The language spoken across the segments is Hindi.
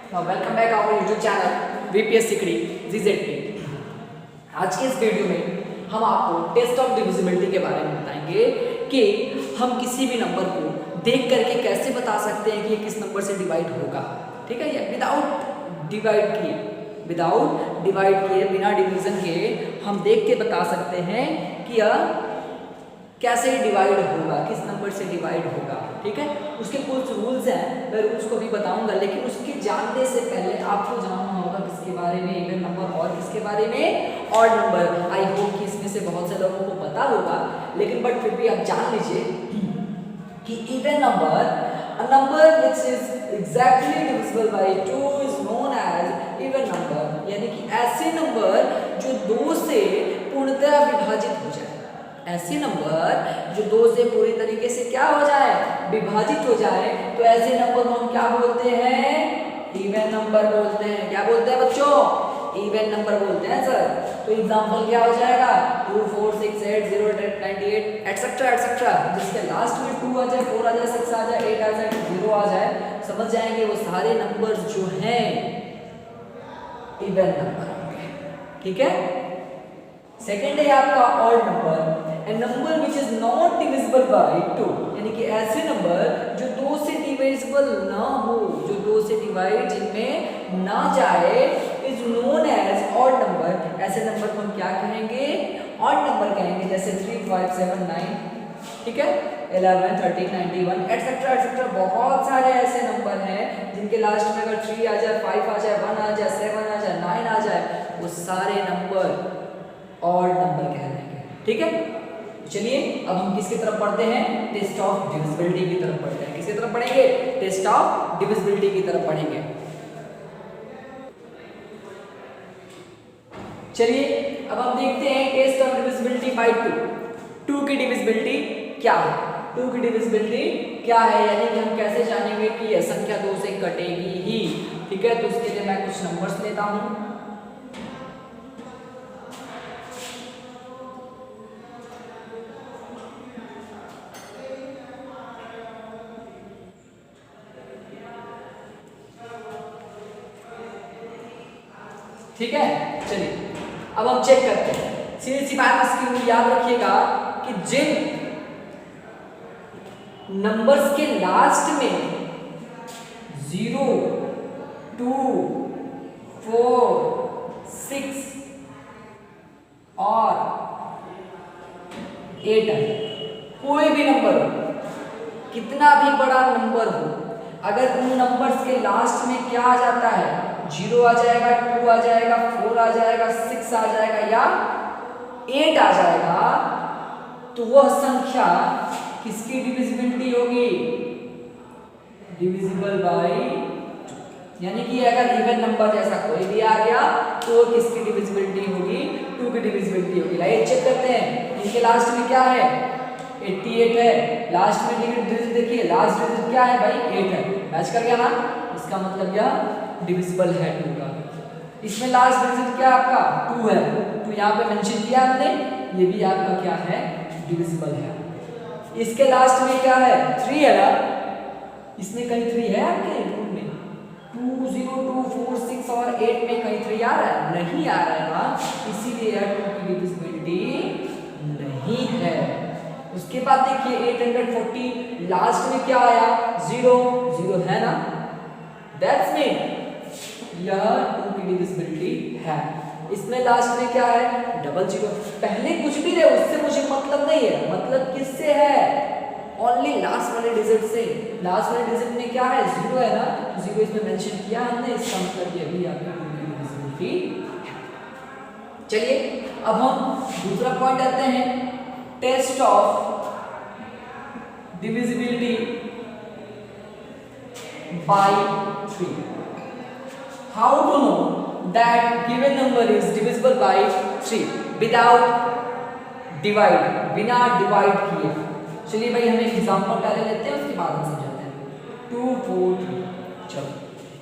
Welcome back our YouTube channel VPS Sikdi ZZP। आज के इस वीडियो में हम आपको टेस्ट ऑफ डिविजिबिलिटी के बारे में बताएंगे कि हम किसी भी नंबर को देख करके कैसे बता सकते हैं कि ये किस नंबर से डिवाइड होगा। ठीक है, ये विदाउट डिवाइड किए बिना डिवीजन के हम देख के बता सकते हैं कि यह कैसे डिवाइड होगा, किस नंबर से डिवाइड होगा। ठीक है, उसके कुछ रूल्स हैं, मैं रूल्स को भी बताऊंगा, लेकिन उसके जानने से पहले आपको जानना होगा किसके बारे में, इवन नंबर और किसके बारे में, ऑड नंबर। आई होप कि इसमें से बहुत से लोगों को पता होगा, लेकिन बट फिर भी आप जान लीजिए कि even number, a number which is exactly divisible by 2 is known as even number। यानी कि ऐसे नंबर जो 2 से पूर्णतः विभाजित हो जाए, ऐसे नंबर जो 2 से पूरी तरीके से क्या हो जाए, विभाजित हो जाए, तो ऐसे नंबर को हम क्या बोलते हैं, इवन नंबर बोलते हैं। क्या बोलते हैं बच्चों, इवन नंबर बोलते हैं सर। तो एग्जांपल क्या हो जाएगा, 2 4 6 8 0 8 98 एटसेट्रा एटसेट्रा। जिसके लास्ट में 2 आ जाए, 4 आ जाए, 6 आ जाए, 8 आ जाए, 0 आ जाए, समझ जाएंगे वो सारे नंबर जो हैं इवन नंबर होंगे। ठीक है, सेकेंड है आपका odd number, A number which is not divisible by 2। यानी कि ऐसे नंबर जो 2 से डिविजिबल ना हो, जो 2 से डिवाइड जिनमें ना जाए, is known as odd number. ऐसे नंबर को हम क्या कहेंगे, ऑड नंबर कहेंगे। जैसे 3 5 7 9, ठीक है, 11 13 91 एटसेट्रा एटसेट्रा। बहुत सारे ऐसे नंबर हैं जिनके लास्ट में अगर 3 आ जाए, 5 आ जाए, 1 आ जाए, 7 आ जाए, 9 आ जाए, वो सारे नंबर ऑड नंबर कहलाएंगे। ठीक है, चलिए अब हम किसकी तरफ पढ़ते हैं, टेस्ट ऑफ डिविजिबिलिटी की तरफ पढ़ते हैं। किसकी तरफ पढ़ेंगे, टेस्ट ऑफ डिविजिबिलिटी की तरफ पढ़ेंगे। चलिए अब हम देखते हैं टेस्ट ऑफ डिविजिबिलिटी बाय 2 की डिविजिबिलिटी क्या है। 2 की डिविजिबिलिटी क्या है, यानी कि हम कैसे जानेंगे कि यह संख्या 2 से कटेगी ही। ठीक है, तो उसके लिए मैं कुछ नंबर्स लेता हूं। ठीक है, चलिए अब हम चेक करते हैं। सीधी सी बात इसकी रूल याद रखिएगा कि जिन नंबर्स के लास्ट में 0 2 4 6 और 8 है, कोई भी नंबर हो, कितना भी बड़ा नंबर हो, अगर उन नंबर्स के लास्ट में क्या आ जाता है, 0 आ जाएगा, 2 आ जाएगा, 4 आ जाएगा, 6 आ जाएगा या 8 आ जाएगा, तो वह संख्या किसकी डिविजिबिलिटी होगी, डिविजिबल बाय 2। यानी कि अगर इवन नंबर जैसा कोई भी आ गया तो किसकी डिविजिबिलिटी होगी, 2 की डिविजिबिलिटी होगी। लाइए चेक करते हैं, इनके लास्ट में क्या है, 88 है, लास्ट में डिजिट देखिए, लास्ट डिजिट क्या है भाई, 8 है, मैच कर गया ना, इसका मतलब यह डिविजिबल है 2 का। इसमें लास्ट डिजिट क्या आपका 2 है, तो यहाँ पे मेंशन किया हमने, ये भी आपका क्या है, डिविजिबल है। इसके लास्ट में क्या है, 3 है ना, इसमें कहीं 3 है आपके रूल में, 2 0 2 4 6 और 8 में कहीं 3 आ रहा है, नहीं आ रहा है ना, इसीलिए यह 2 की डिविजिबिलिटी नहीं है। उसके बाद देखिए 840, लास्ट में क्या आया, 0 0 है ना, दैट्स मीन यह 2 की डिविजिबिलिटी है। इसमें लास्ट में क्या है, 00। पहले कुछ भी रहे उससे मुझे मतलब नहीं है, मतलब किससे है, ओनली लास्ट वाले डिजिट से। लास्ट वाले डिजिट में क्या है, 0 है ना, तो 0 इसमें मेंशन किया हमने, इसका मतलब ये भी आपकी 2 की डिविजिबिलिटी है। चलिए अब हम दूसरा पॉइंट आते हैं, test of divisibility by 3। How to know that given number is divisible by 3 without divide, बिना डिवाइड किए। चलिए भाई हम एक एग्जांपल पहले लेते हैं, उसके बाद हम समझाते हैं। 2 4 3। चलो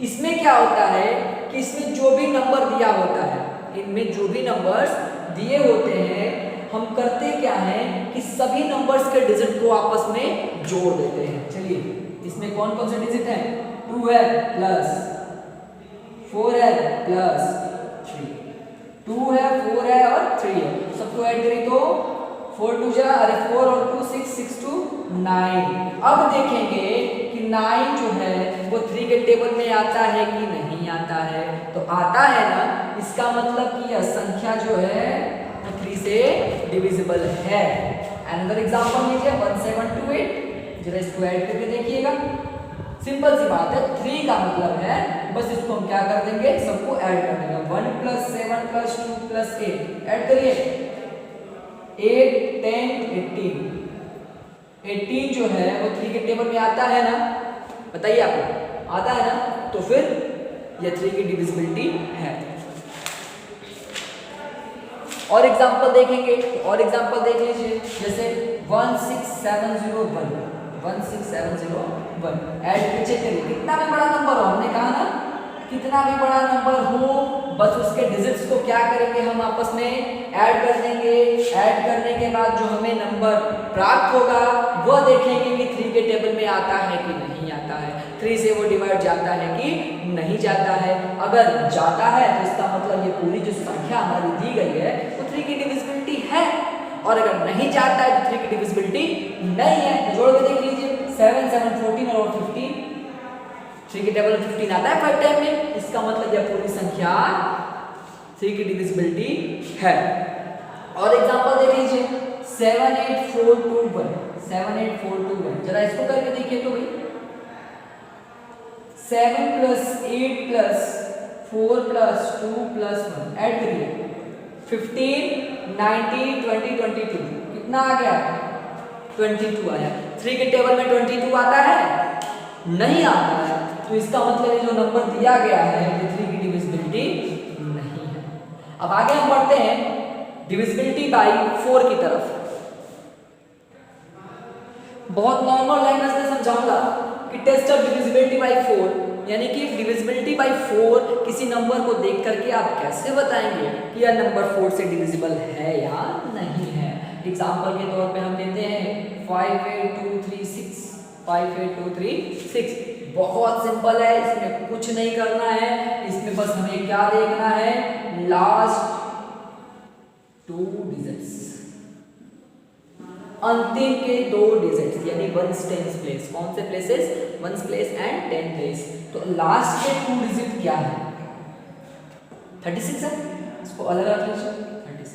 इसमें क्या होता है कि इसमें जो भी नंबर दिया होता है, इनमें जो भी नंबर्स दिए होते हैं, हम करते क्या है कि सभी नंबर्स के डिजिट को आपस में जोड़ देते हैं। चलिए इसमें कौन कौन से डिजिट हैं, 2 है प्लस प्लस 3, 2 है, 4 है और 3 है, सबको ऐड करी तो 4 2 जा, अरे 4 और 2 6, 6 2 9। अब देखेंगे कि 9 जो है वो 3 के टेबल में आता है कि नहीं आता है, तो आता है ना, इसका मतलब कि यह संख्या जो है वो 3 से डिविजिबल है। अनदर एग्जांपल लीजिए 1728, जरा इसको ऐड करके देखिएगा, सिंपल सी बात है, 3 का मतलब है बस इसको हम क्या कर देंगे, सबको ऐड कर देंगे, 1 + 7 + 2 + 8 ऐड करिए, 8 10 18, 18 जो है वो 3 के टेबल में आता है ना, बताइए आपको आता है ना, तो फिर ये 3 की डिविजिबिलिटी है। और एग्जांपल देखेंगे, और एग्जांपल देख लीजिए, जैसे 16701, 16701 ऐड करके चेक करिए, कितना भी बड़ा नंबर हो, हमने कहा ना कितना भी बड़ा नंबर हो बस उसके डिजिट्स को क्या करेंगे, हम आपस में ऐड कर देंगे। ऐड करने के बाद जो हमें नंबर प्राप्त होगा वह देखेंगे कि 3 के टेबल में आता है कि नहीं आता है, 3 से वो डिवाइड जाता है कि नहीं जाता है। अगर जाता है तो इसका मतलब ये पूरी जो संख्या हमारी दी गई है वो 3 की डिविजिबिलिटी है, और अगर नहीं जाता है तो 3 की डिविजिबिलिटी नहीं है। तो जोड़ के देख लीजिए, 7 7 14 और 15, 3 के टेबल में 15 आता है 5 टाइम में, इसका मतलब यह पूरी संख्या 3 की डिविजिबिलिटी है। और एग्जांपल देख लीजिए 78421, 78421, जरा इसको करके देखिए तो भाई, 7 + 8 + 4 + 2 + 1 ऐड करिए, 15 19 20 22, कितना आ गया, 22 आया। 3 के टेबल में 22 आता है, नहीं आता है, तो इसका मतलब ये जो नंबर दिया गया है ये 3 की डिविजिबिलिटी नहीं है। अब आगे हम बढ़ते हैं डिविजिबिलिटी बाय 4 की तरफ। बहुत नॉर्मल लैंग्वेज में समझाऊंगा कि टेस्ट ऑफ डिविजिबिलिटी बाय 4, यानी कि डिविजिबिलिटी बाय 4 किसी नंबर को देख करके आप कैसे बताएंगे कि यह नंबर 4 से डिविजिबल है या नहीं है। एग्जांपल के तौर पे हम लेते हैं 58236, 58236, बहुत सिंपल है, इसमें कुछ नहीं करना है, इसमें बस हमें क्या देखना है, लास्ट 2 डिजिट्स, अंतिम के 2 डिजिट्स, यानी 1's 10's प्लेस। कौन से places, 1's place and 10th place. तो लास्ट के 2 डिजिट क्या है, 36 है, इसको अलग रख लीजिए 36।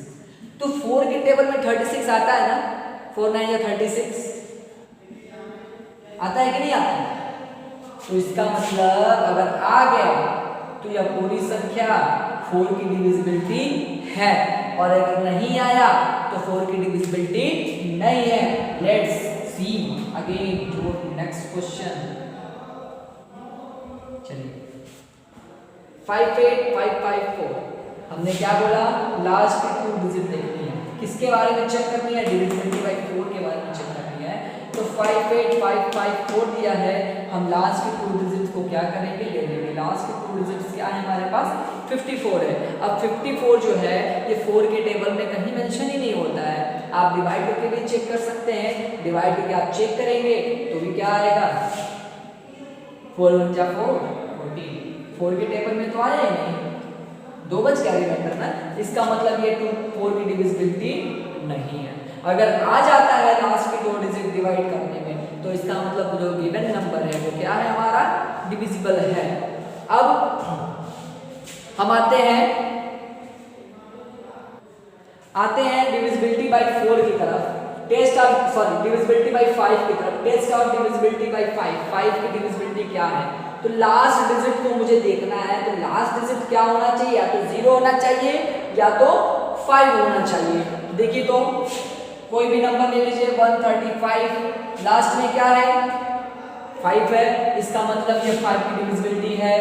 तो 4 के टेबल में 36 आता है ना, 4 9 या 36 आता है कि नहीं आता है, तो इसका मतलब अगर आ गया तो यह पूरी संख्या 4 की डिविजिबिलिटी है, और अगर नहीं आया तो 4 की डिविजिबिलिटी नहीं है। Let's see again to next question. चलिए 58554, हमने क्या बोला, लास्ट के 2 डिजिट देखनी है, किसके बारे में चेक करनी है, डिविजिबिलिटी बाय 4 के बारे में चेक करनी है। तो 58554 दिया है, हम लास्ट के 2 डिजिट्स को क्या करेंगे, ले लेंगे। लास्ट के 2 डिजिट्स क्या है हमारे पास, 54 है। अब 54 जो है ये 4 के टेबल में कहीं मेंशन ही नहीं होता है, आप डिवाइड करके भी चेक कर सकते हैं। डिवाइड करके आप चेक करेंगे तो भी क्या आएगा, 4 1 जा 4 14, 4 के टेबल में तो आया ही नहीं, 2 बच गया रिमाइंडर ना, इसका मतलब ये 4 की डिविजिबिलिटी नहीं है। अगर आ जाता है लास्ट के 2 डिजिट डिवाइड करने में, तो इसका मतलब जो गिवन नंबर है वो क्या है, हमारा डिविजिबल है। अब हम आते हैं डिविजिबिलिटी बाय 4 की तरफ, टेस्ट ऑफ डिविजिबिलिटी बाय 5 की तरफ। टेस्ट ऑफ डिविजिबिलिटी बाय 5 की डिविजिबिलिटी क्या है, तो लास्ट डिजिट को मुझे देखना है। तो लास्ट डिजिट क्या होना चाहिए, या तो 0 होना चाहिए या तो 5 होना चाहिए। देखिए तो कोई भी नंबर ले लीजिए, 135, लास्ट में क्या है, 5 है, इसका मतलब ये 5 की डिविजिबिलिटी है।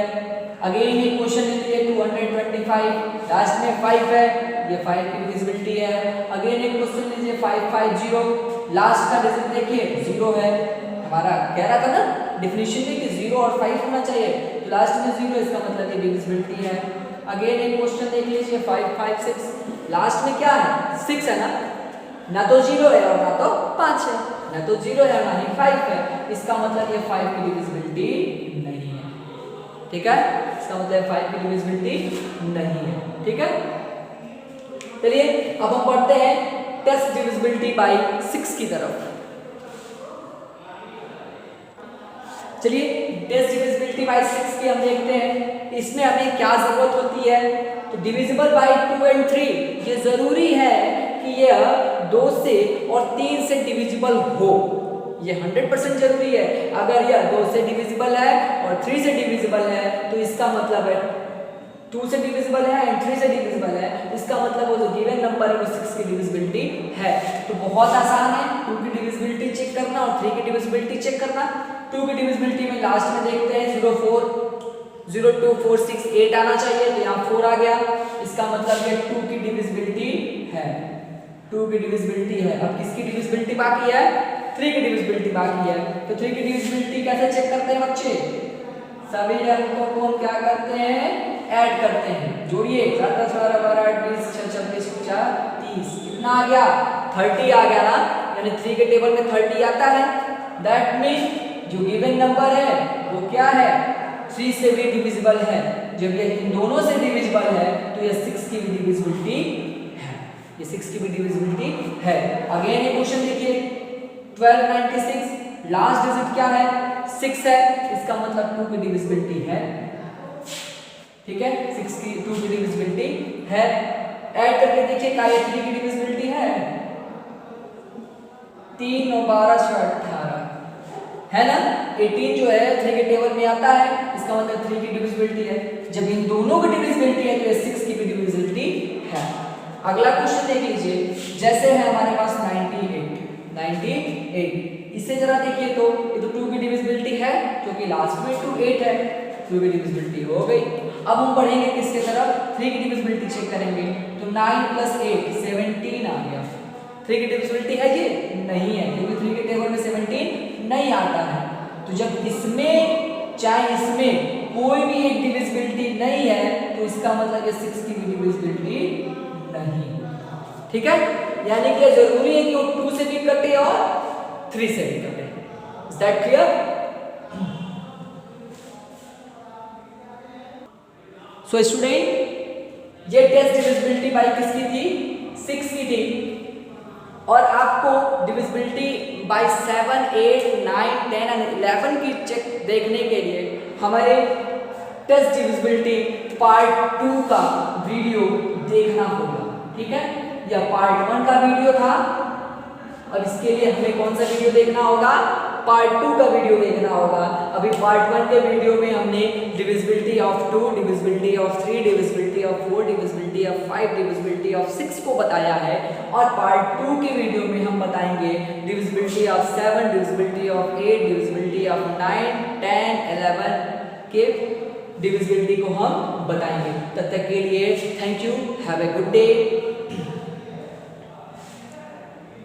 अगेन ये क्वेश्चन लीजिए 225, लास्ट में 5 है, ये 5 की डिविजिबिलिटी है। अगेन एक क्वेश्चन लीजिए 550, लास्ट का डिजिट देखिए 0 है, हमारा कह रहा था ना डेफिनेशन में कि 0 और 5 होना चाहिए, तो लास्ट में 0, इसका मतलब ये डिविजिबिलिटी है। अगेन एक क्वेश्चन देख लीजिए 556, लास्ट में क्या है, 6 है ना तो 0 है और ना तो 5 है, ना तो 0 है ना ही 5 है, इसका मतलब ये 5 की डिविजिबिलिटी नहीं है। ठीक है, इसका मतलब 5 की डिविजिबिलिटी नहीं है। ठीक है, चलिए अब हम पढ़ते हैं टेस्ट डिविजिबिलिटी बाय 6 की तरफ। चलिए टेस्ट डिविजिबिलिटी बाय 6 की हम देखते हैं, इसमें हमें क्या जरूरत होती है। तो डिविजिबल बाय 2 एंड 3, ये जरूरी है कि यह 2 से और 3 से डिविजिबल हो, ये 100% जरूरी है। अगर यह 2 से डिविजिबल है और 3 से डिविजिबल है तो इसका मतलब है 2 से डिविजिबल है एंड 3 से डिविजिबल है, इसका मतलब वो जो गिवन नंबर है वो 6 की डिविजिबिलिटी है। तो बहुत आसान है 2 की डिविजिबिलिटी चेक करना और 3 की डिविजिबिलिटी चेक करना। 2 की डिविजिबिलिटी में लास्ट में देखते हैं 0 4 0 2 4 6 8 आना चाहिए, तो यहाँ 4 आ गया, इसका मतलब ये 2 की डिविजिबिलिटी है, 2 की डिविजिबिलिटी है। अब किसकी डिविजिबिलिटी बाकी है, 3 की डिविजिबिलिटी बाकी है। तो 3 की डिविजिबिलिटी कैसे चेक करते हैं बच्चे, सभी अंकों को हम क्या करते हैं, ऐड करते हैं, जोड़िए 4 10 12 12 20 6 26 30, कितना आ गया 30 आ गया ना, यानी 3 के टेबल में 30 आता है। दैट मीन जो गिवन नंबर है वो क्या है, 3 से भी डिविजिबल है। जब ये इन दोनों से डिविजिबल है तो ये 6 की भी डिविजिबिलिटी है, ये 6 की भी डिविजिबिलिटी है। अगेन ये क्वेश्चन देखिए 1296, लास्ट डिजिट क्या है 6 है, इसका मतलब 2 की डिविजिबिलिटी है। ठीक है, 6 की 2 की डिविजिबिलिटी है। ऐड करके देखिए क्या ये 3 की डिविजिबिलिटी है, 3 और 12 से 18 है ना, 18 जो है 3 के टेबल में आता है, इसका मतलब 3 की डिविजिबिलिटी है। जब इन दोनों की डिविजिबिलिटी है तो ये 6 की भी डिविजिबिलिटी है। अगला क्वेश्चन देख लीजिए, जैसे है हमारे पास 98, इसे जरा देखिए तो ये तो 2 की डिविजिबिलिटी है क्योंकि लास्ट में 2 8 है, 2 की डिविजिबिलिटी हो गई। अब हम बढ़ेंगे किसके तरफ, 3 की डिविजिबिलिटी चेक करेंगे, तो 9 + 8 17 आ गया। 3 की डिविजिबिलिटी है ये नहीं है क्योंकि 3 के टेबल में 17 नहीं आता है। तो जब इसमें चाहे इसमें कोई भी एक डिविजिबिलिटी नहीं है तो इसका मतलब ये 6 की भी डिविजिबिलिटी नहीं। ठीक है, यानी कि जरूरी है कि वो 2 से भी कटे और 3 से भी कटे। Is that clear? So student ये टेस्ट डिविजिबिलिटी बाय किसकी थी, 6 की थी। और आपको डिविजिबिलिटी बाय 7 8 9 10 एंड 11 की चेक देखने के लिए हमारे टेस्ट डिविजिबिलिटी पार्ट 2 का वीडियो देखना होगा। ठीक है, यह पार्ट 1 का वीडियो था, अब इसके लिए हमें कौन सा वीडियो देखना होगा, पार्ट 2 का वीडियो देखना होगा। अभी पार्ट 1 के वीडियो में हमने divisibility of 2, divisibility of 3, divisibility of 4, divisibility of 5, divisibility of 6 को बताया है, और पार्ट 2 के वीडियो में हम बताएंगे divisibility of 7, divisibility of 8, divisibility of 9 10 11 के डिविजिबिलिटी को हम बताएंगे। तब तक के लिए thank you, have a good day.